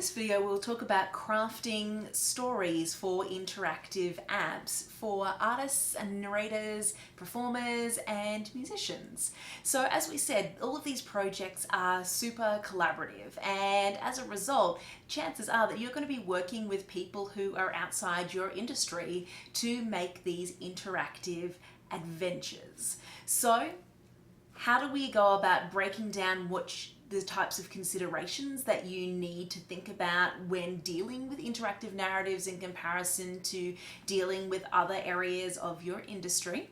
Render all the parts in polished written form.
this video, we'll talk about crafting stories for interactive apps for artists and narrators, performers, and musicians. So as we said, all of these projects are super collaborative, and as a result, chances are that you're going to be working with people who are outside your industry to make these interactive adventures. So how do we go about breaking down the types of considerations that you need to think about when dealing with interactive narratives in comparison to dealing with other areas of your industry?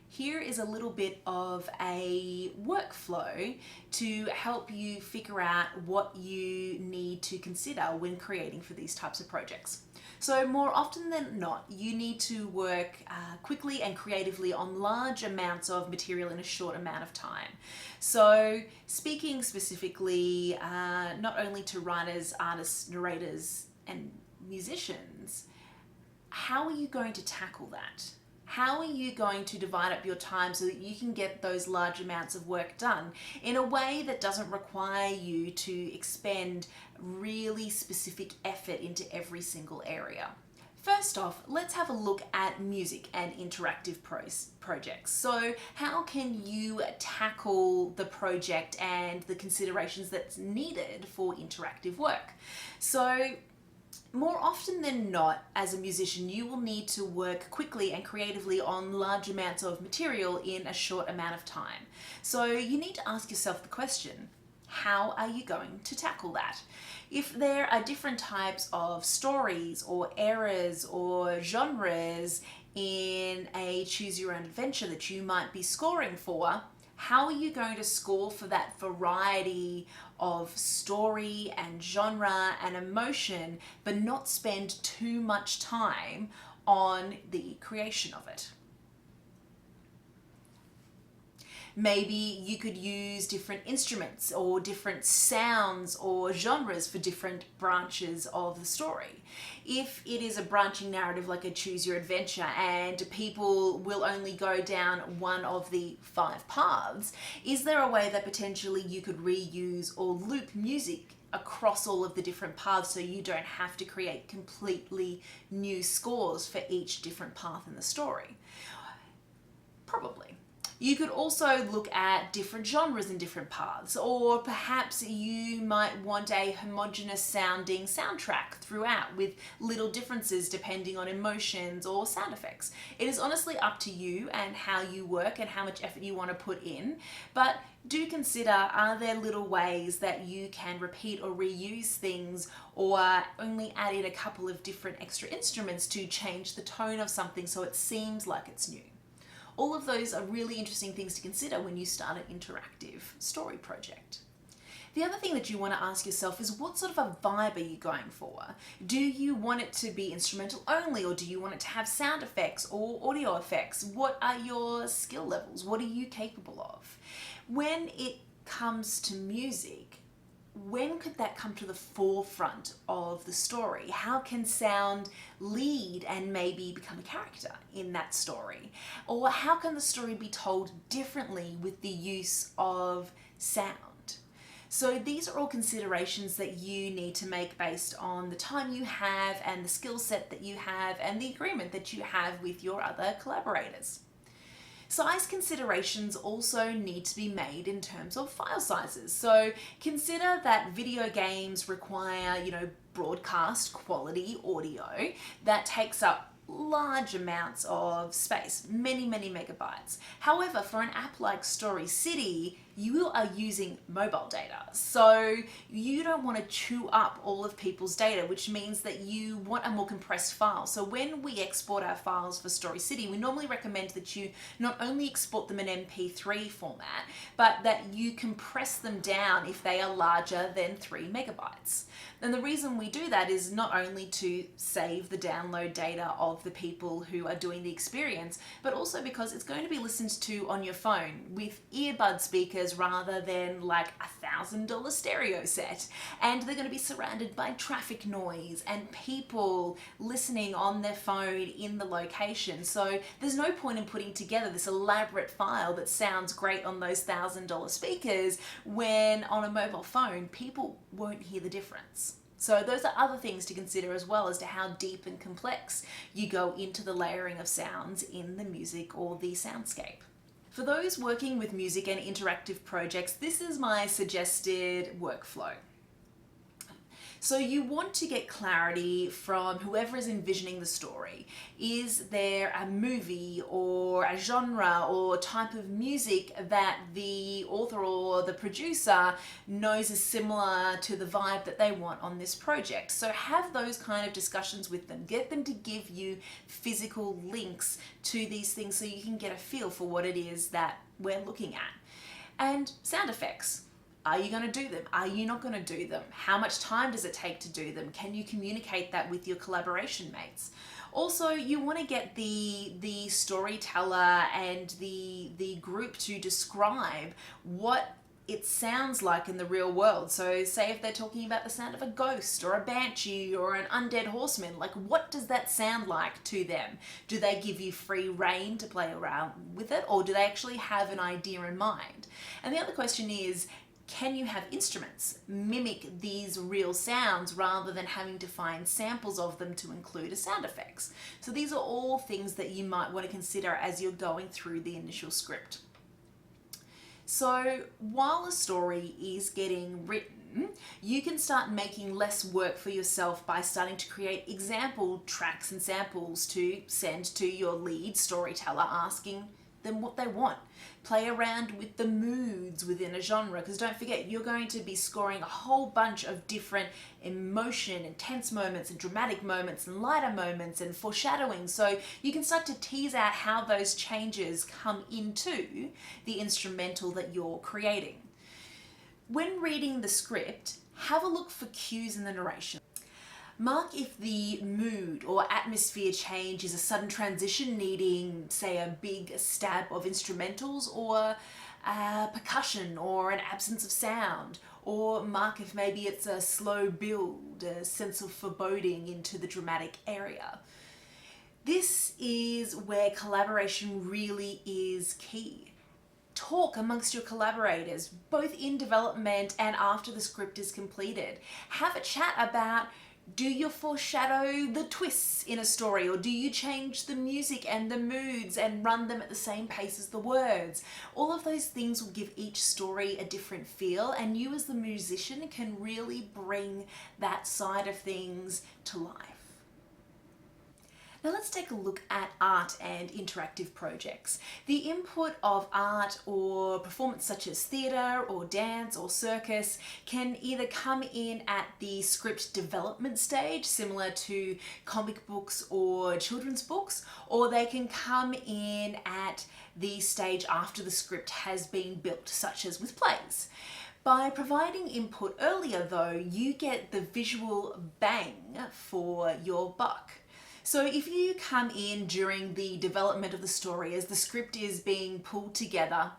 Here is a little bit of a workflow to help you figure out what you need to consider when creating for these types of projects. So more often than not, you need to work quickly and creatively on large amounts of material in a short amount of time. So speaking specifically, not only to writers, artists, narrators, and musicians, how are you going to tackle that? How are you going to divide up your time so that you can get those large amounts of work done in a way that doesn't require you to expend really specific effort into every single area? First off, let's have a look at music and interactive projects. So how can you tackle the project and the considerations that's needed for interactive work? So more often than not, as a musician, you will need to work quickly and creatively on large amounts of material in a short amount of time. So you need to ask yourself the question, how are you going to tackle that? If there are different types of stories or eras or genres in a choose your own adventure that you might be scoring for, how are you going to score for that variety of story and genre and emotion, but not spend too much time on the creation of it? Maybe you could use different instruments or different sounds or genres for different branches of the story. If it is a branching narrative like a choose your adventure and people will only go down one of the 5 paths, is there a way that potentially you could reuse or loop music across all of the different paths so you don't have to create completely new scores for each different path in the story? Probably. You could also look at different genres and different paths, or perhaps you might want a homogeneous sounding soundtrack throughout with little differences depending on emotions or sound effects. It is honestly up to you and how you work and how much effort you want to put in, but do consider, are there little ways that you can repeat or reuse things, or only add in a couple of different extra instruments to change the tone of something so it seems like it's new? All of those are really interesting things to consider when you start an interactive story project. The other thing that you want to ask yourself is, what sort of a vibe are you going for? Do you want it to be instrumental only, or do you want it to have sound effects or audio effects? What are your skill levels? What are you capable of? When it comes to music, when could that come to the forefront of the story? How can sound lead and maybe become a character in that story? Or how can the story be told differently with the use of sound? So these are all considerations that you need to make based on the time you have and the skill set that you have and the agreement that you have with your other collaborators. Size considerations also need to be made in terms of file sizes. So consider that video games require, broadcast quality audio that takes up large amounts of space, many megabytes. However, for an app like Story City, you are using mobile data. So you don't want to chew up all of people's data, which means that you want a more compressed file. So when we export our files for Story City, we normally recommend that you not only export them in MP3 format, but that you compress them down if they are larger than 3 megabytes. And the reason we do that is not only to save the download data of the people who are doing the experience, but also because it's going to be listened to on your phone with earbud speakers rather than like $1,000 stereo set. And they're going to be surrounded by traffic noise and people listening on their phone in the location. So there's no point in putting together this elaborate file that sounds great on those $1,000 speakers when on a mobile phone, people won't hear the difference. So those are other things to consider as well as to how deep and complex you go into the layering of sounds in the music or the soundscape. For those working with music and interactive projects, this is my suggested workflow. So you want to get clarity from whoever is envisioning the story. Is there a movie or a genre or type of music that the author or the producer knows is similar to the vibe that they want on this project? So have those kind of discussions with them. Get them to give you physical links to these things so you can get a feel for what it is that we're looking at. And sound effects. Are you going to do them? Are you not going to do them? How much time does it take to do them? Can you communicate that with your collaboration mates? Also, you want to get the storyteller and the group to describe what it sounds like in the real world. So say if they're talking about the sound of a ghost or a banshee or an undead horseman, like what does that sound like to them? Do they give you free rein to play around with it, or do they actually have an idea in mind? And the other question is, can you have instruments mimic these real sounds rather than having to find samples of them to include as sound effects? So these are all things that you might want to consider as you're going through the initial script. So while a story is getting written, you can start making less work for yourself by starting to create example tracks and samples to send to your lead storyteller, asking them what they want. Play around with the moods within a genre, because don't forget, you're going to be scoring a whole bunch of different emotion and tense moments and dramatic moments and lighter moments and foreshadowing. So you can start to tease out how those changes come into the instrumental that you're creating. When reading the script, have a look for cues in the narration. Mark if the mood or atmosphere change is a sudden transition needing, say, a big stab of instrumentals, or percussion, or an absence of sound. Or mark if maybe it's a slow build, a sense of foreboding into the dramatic area. This is where collaboration really is key. Talk amongst your collaborators, both in development and after the script is completed. Have a chat about, do you foreshadow the twists in a story, or do you change the music and the moods and run them at the same pace as the words? All of those things will give each story a different feel, and you as the musician can really bring that side of things to life. Now let's take a look at art and interactive projects. The input of art or performance such as theatre or dance or circus can either come in at the script development stage, similar to comic books or children's books, or they can come in at the stage after the script has been built, such as with plays. By providing input earlier though, you get the visual bang for your buck. So if you come in during the development of the story as the script is being pulled together,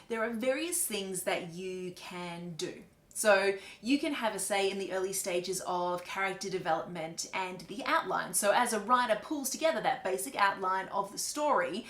there are various things that you can do. So you can have a say in the early stages of character development and the outline. So as a writer pulls together that basic outline of the story,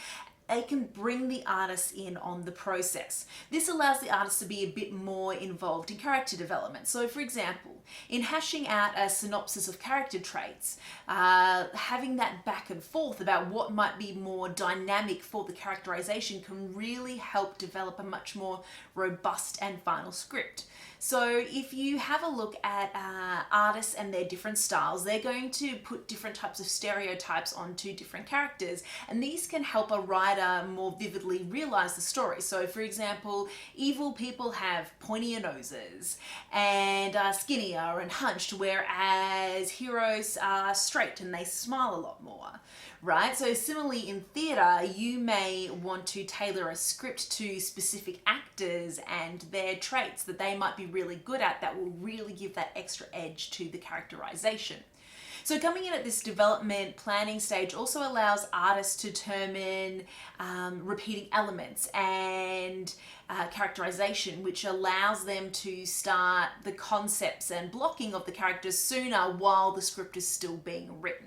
they can bring the artist in on the process. This allows the artist to be a bit more involved in character development. So for example, in hashing out a synopsis of character traits, having that back and forth about what might be more dynamic for the characterization can really help develop a much more robust and final script. So if you have a look at artists and their different styles, they're going to put different types of stereotypes onto different characters, and these can help a writer more vividly realize the story. So for example, evil people have pointier noses and are skinnier and hunched, whereas heroes are straight and they smile a lot more. Right? So similarly in theatre, you may want to tailor a script to specific actors and their traits that they might be really good at that will really give that extra edge to the characterization. So coming in at this development planning stage also allows artists to determine repeating elements and characterization, which allows them to start the concepts and blocking of the characters sooner while the script is still being written.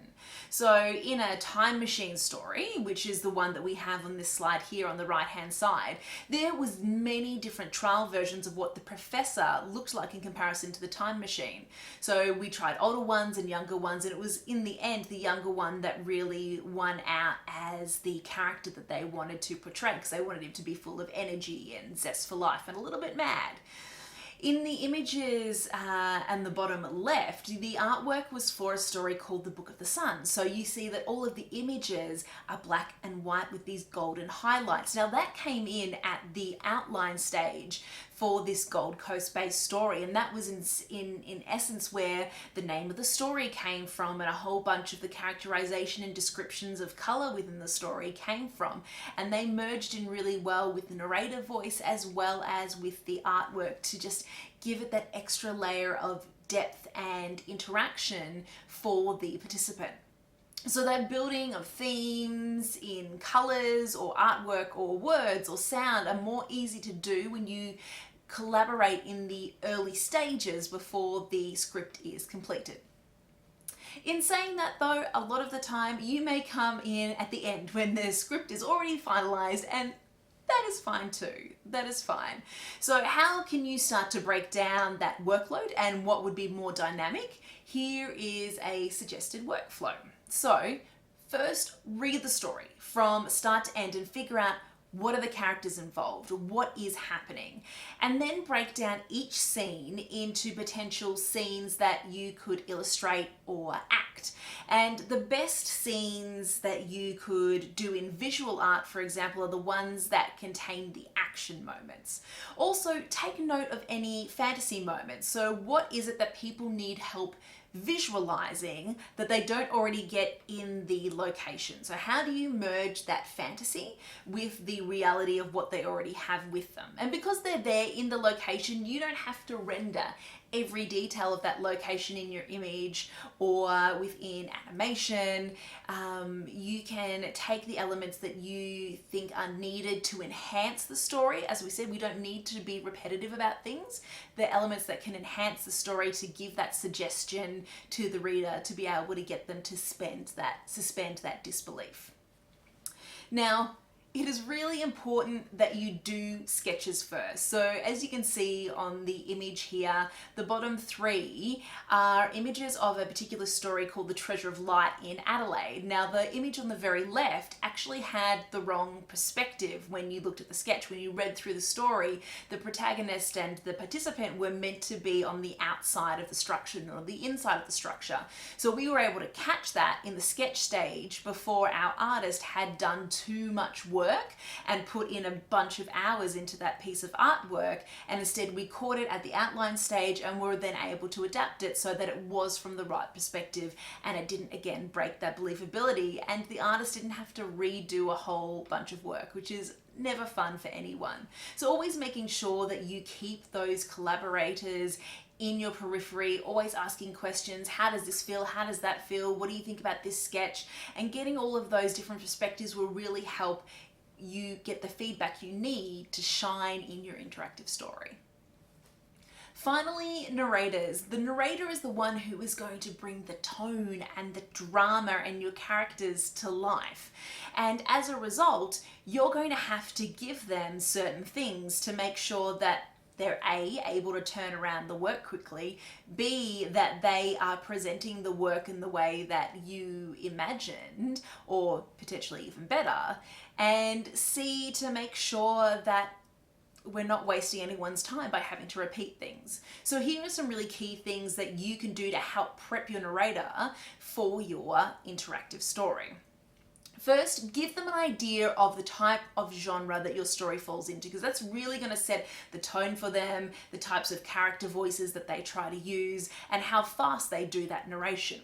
So in a time machine story, which is the one that we have on this slide here on the right hand side, there was many different trial versions of what the professor looked like in comparison to the time machine. So we tried older ones and younger ones, and it was in the end the younger one that really won out as the character that they wanted to portray, because they wanted him to be full of energy and zest for life and a little bit mad. In the images and the bottom left, the artwork was for a story called The Book of the Sun. So you see that all of the images are black and white with these golden highlights. Now that came in at the outline stage for this Gold Coast based story, and that was in essence where the name of the story came from, and a whole bunch of the characterization and descriptions of color within the story came from, and they merged in really well with the narrator voice as well as with the artwork to just give it that extra layer of depth and interaction for the participant. So that building of themes in colors or artwork or words or sound are more easy to do when you collaborate in the early stages before the script is completed. In saying that though, a lot of the time you may come in at the end when the script is already finalized, and that is fine too. That is fine. So how can you start to break down that workload and what would be more dynamic? Here is a suggested workflow. So first, read the story from start to end and figure out what are the characters involved, what is happening, and then break down each scene into potential scenes that you could illustrate or act. And the best scenes that you could do in visual art, for example, are the ones that contain the action moments. Also, take note of any fantasy moments. So what is it that people need help visualizing that they don't already get in the location? So how do you merge that fantasy with the reality of what they already have with them? And because they're there in the location, you don't have to render every detail of that location in your image or within animation. You can take the elements that you think are needed to enhance the story. As we said, we don't need to be repetitive about things. The elements that can enhance the story to give that suggestion to the reader to be able to get them to suspend that disbelief. Now, it is really important that you do sketches first. So as you can see on the image here, the bottom three are images of a particular story called The Treasure of Light in Adelaide. Now the image on the very left actually had the wrong perspective when you looked at the sketch. When you read through the story, the protagonist and the participant were meant to be on the outside of the structure, not on the inside of the structure. So we were able to catch that in the sketch stage before our artist had done too much work and put in a bunch of hours into that piece of artwork, and instead we caught it at the outline stage and were then able to adapt it so that it was from the right perspective and it didn't again break that believability, and the artist didn't have to redo a whole bunch of work, which is never fun for anyone. So always making sure that you keep those collaborators in your periphery, always asking questions. How does this feel? How does that feel? What do you think about this sketch? And getting all of those different perspectives will really help you get the feedback you need to shine in your interactive story. Finally, narrators. The narrator is the one who is going to bring the tone and the drama and your characters to life. And as a result, you're going to have to give them certain things to make sure that they're A, able to turn around the work quickly, B, that they are presenting the work in the way that you imagined, or potentially even better, and C, to make sure that we're not wasting anyone's time by having to repeat things. So here are some really key things that you can do to help prep your narrator for your interactive story. First, give them an idea of the type of genre that your story falls into, because that's really going to set the tone for them, the types of character voices that they try to use, and how fast they do that narration.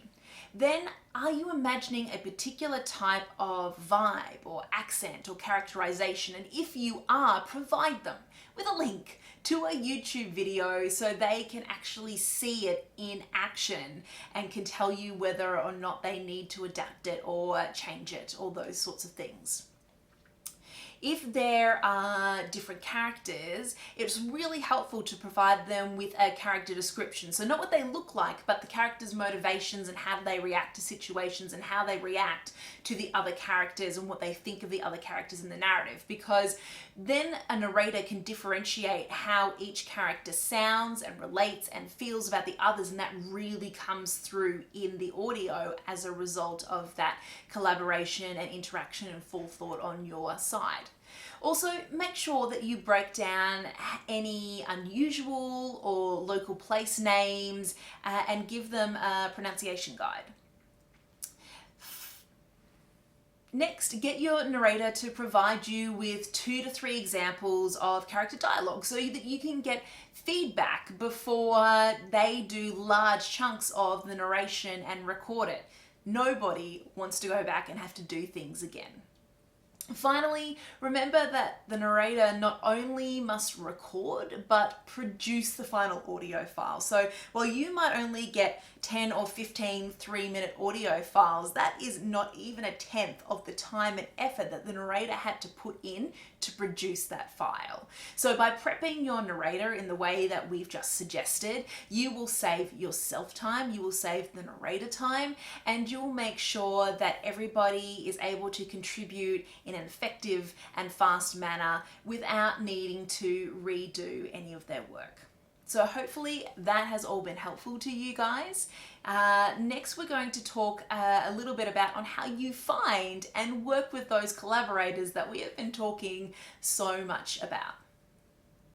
Then, are you imagining a particular type of vibe or accent or characterization? And if you are, provide them with a link to a YouTube video so they can actually see it in action and can tell you whether or not they need to adapt it or change it, all those sorts of things. If there are different characters, it's really helpful to provide them with a character description. So not what they look like, but the character's motivations and how they react to situations and how they react to the other characters and what they think of the other characters in the narrative. Because then a narrator can differentiate how each character sounds and relates and feels about the others, and that really comes through in the audio as a result of that collaboration and interaction and full thought on your side. Also, make sure that you break down any unusual or local place names and give them a pronunciation guide. Next, get your narrator to provide you with 2 to 3 examples of character dialogue so that you can get feedback before they do large chunks of the narration and record it. Nobody wants to go back and have to do things again. Finally, remember that the narrator not only must record, but produce the final audio file. So while you might only get 10 or 15 3-minute audio files, that is not even a tenth of the time and effort that the narrator had to put in to produce that file. So by prepping your narrator in the way that we've just suggested, you will save yourself time, you will save the narrator time, and you'll make sure that everybody is able to contribute in an effective and fast manner without needing to redo any of their work. So hopefully that has all been helpful to you guys. Next, we're going to talk a little bit about on how you find and work with those collaborators that we have been talking so much about.